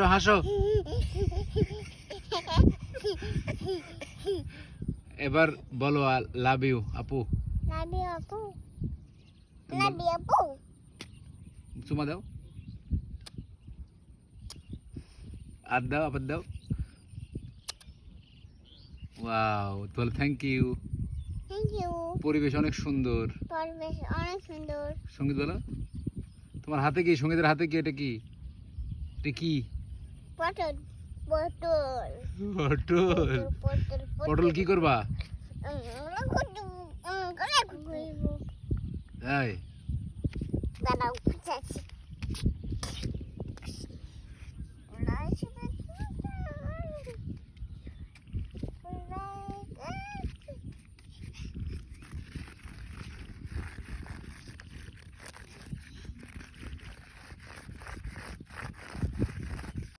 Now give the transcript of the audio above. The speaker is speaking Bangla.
হাসো। এবার বলো লাভ ইউ আপু। লাভ ইউ আপু। লাভ ইউ আপু। চুমা দাও, আর দাও, আবার দাও। ওয়াও, তাহলে থ্যাংক ইউ। Thank you. পরিবেশ অনেক সুন্দর। পরিবেশ অনেক সুন্দর। সঙ্গীত বলো। তোমার হাতে কি? সঙ্গীতের হাতে কি? এটা কি? এটা কি? পটল। পটল। পটল। পটল কি করবা? দাঁড়াও,